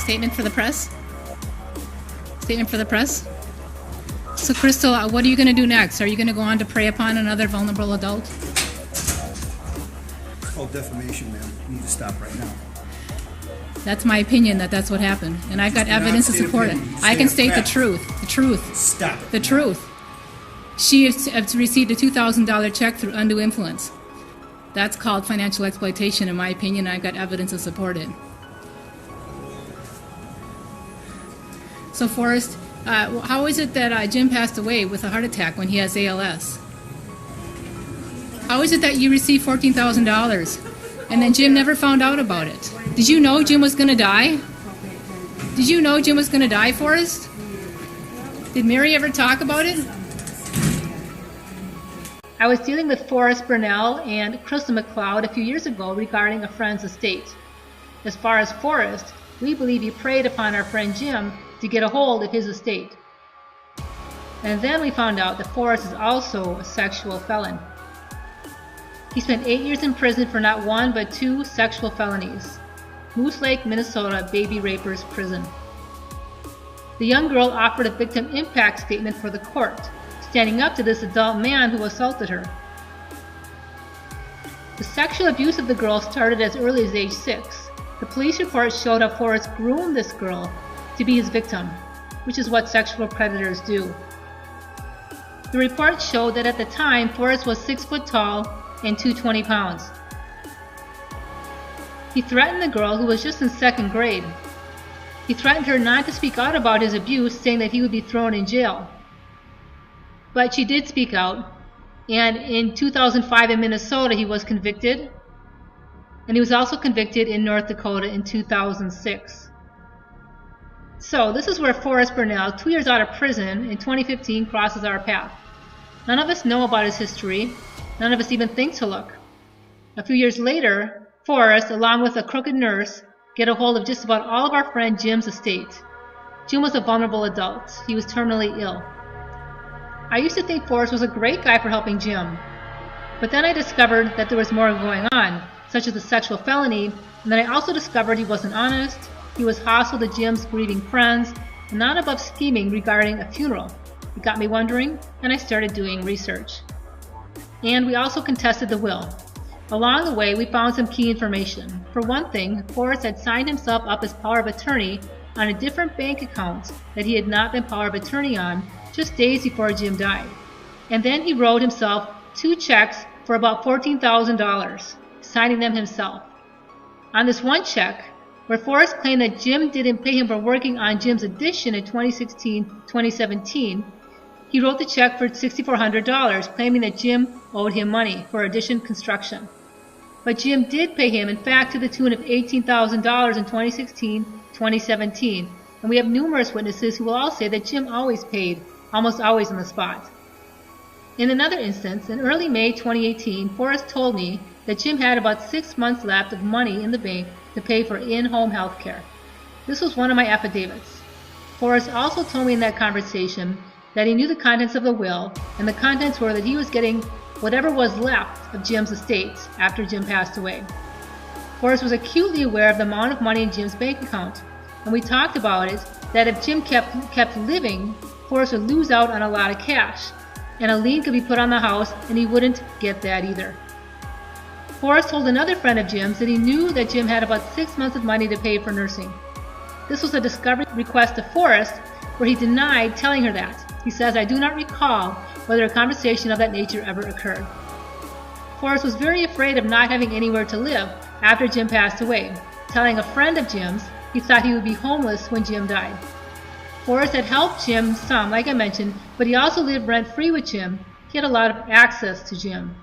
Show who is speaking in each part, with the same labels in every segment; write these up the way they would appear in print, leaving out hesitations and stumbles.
Speaker 1: Statement for the press? Statement for the press? So, Crystal, what are you going to do next? Are you going to go on to prey upon another vulnerable adult?
Speaker 2: It's called defamation, ma'am. You need to stop right now.
Speaker 1: That's my opinion that that's what happened. And I've got evidence to support it. I can state the truth. The truth.
Speaker 2: Stop it.
Speaker 1: The truth. She has received a $2,000 check through undue influence. That's called financial exploitation, in my opinion. I've got evidence to support it. So, Forrest, how is it that Jim passed away with a heart attack when he has ALS? How is it that you received $14,000 and then Jim never found out about it? Did you know Jim was going to die? Did you know Jim was going to die, Forrest? Did Mary ever talk about it? I was dealing with Forrest Birnel and Crystal McLeod a few years ago regarding a friend's estate. As far as Forrest, we believe he preyed upon our friend Jim to get a hold of his estate. And then we found out that Forrest is also a sexual felon. He spent 8 years in prison for not one but 2 sexual felonies. Moose Lake, Minnesota Baby Rapers Prison. The young girl offered a victim impact statement for the court, standing up to this adult man who assaulted her. The sexual abuse of the girl started as early as age 6. The police report showed how Forrest groomed this girl to be his victim, which is what sexual predators do. The report showed that at the time, Forrest was 6 foot tall and 220 pounds. He threatened the girl, who was just in 2nd grade. He threatened her not to speak out about his abuse, saying that he would be thrown in jail. But she did speak out, and in 2005 in Minnesota he was convicted, and he was also convicted in North Dakota in 2006. So this is where Forrest Birnel, 2 years out of prison in 2015, crosses our path. None of us know about his history. None of us even think to look. A few years later, Forrest, along with a crooked nurse, get a hold of just about all of our friend Jim's estate. Jim was a vulnerable adult. He was terminally ill. I used to think Forrest was a great guy for helping Jim. But then I discovered that there was more going on, such as the sexual felony, and then I also discovered he wasn't honest, he was hostile to Jim's grieving friends, and not above scheming regarding a funeral. It got me wondering, and I started doing research. And we also contested the will. Along the way, we found some key information. For one thing, Forrest had signed himself up as power of attorney on a different bank account that he had not been power of attorney on just days before Jim died. And then he wrote himself 2 checks for about $14,000, signing them himself. On this one check, where Forrest claimed that Jim didn't pay him for working on Jim's addition in 2016-2017, he wrote the check for $6,400, claiming that Jim owed him money for addition construction. But Jim did pay him, in fact, to the tune of $18,000 in 2016-2017, and we have numerous witnesses who will all say that Jim always paid, almost always on the spot. In another instance, in early May 2018, Forrest told me that Jim had about 6 months left of money in the bank to pay for in-home health care. This was one of my affidavits. Forrest also told me in that conversation that he knew the contents of the will, and the contents were that he was getting whatever was left of Jim's estate after Jim passed away. Forrest was acutely aware of the amount of money in Jim's bank account, and we talked about it, that if Jim kept living, Forrest would lose out on a lot of cash, and a lien could be put on the house, and he wouldn't get that either. Forrest told another friend of Jim's that he knew that Jim had about 6 months of money to pay for nursing. This was a discovery request to Forrest, where he denied telling her that. He says, "I do not recall whether a conversation of that nature ever occurred." Forrest was very afraid of not having anywhere to live after Jim passed away, telling a friend of Jim's he thought he would be homeless when Jim died. Forrest had helped Jim some, like I mentioned, but he also lived rent-free with Jim. He had a lot of access to Jim.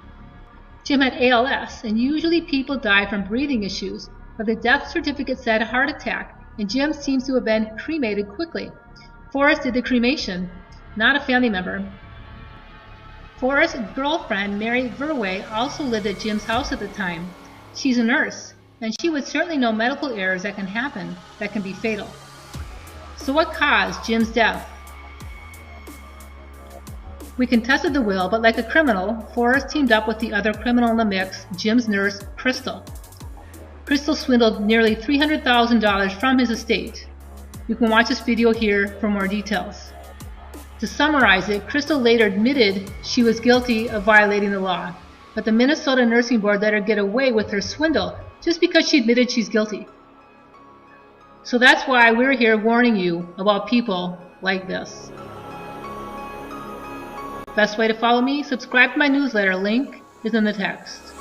Speaker 1: Jim had ALS, and usually people die from breathing issues, but the death certificate said heart attack, and Jim seems to have been cremated quickly. Forrest did the cremation, not a family member. Forrest's girlfriend, Mary Verway, also lived at Jim's house at the time. She's a nurse, and she would certainly know medical errors that can happen that can be fatal. So what caused Jim's death? We contested the will, but like a criminal, Forrest teamed up with the other criminal in the mix, Jim's nurse, Crystal. Crystal swindled nearly $300,000 from his estate. You can watch this video here for more details. To summarize it, Crystal later admitted she was guilty of violating the law, but the Minnesota Nursing Board let her get away with her swindle just because she admitted she's guilty. So that's why we're here warning you about people like this. Best way to follow me, subscribe to my newsletter, link is in the text.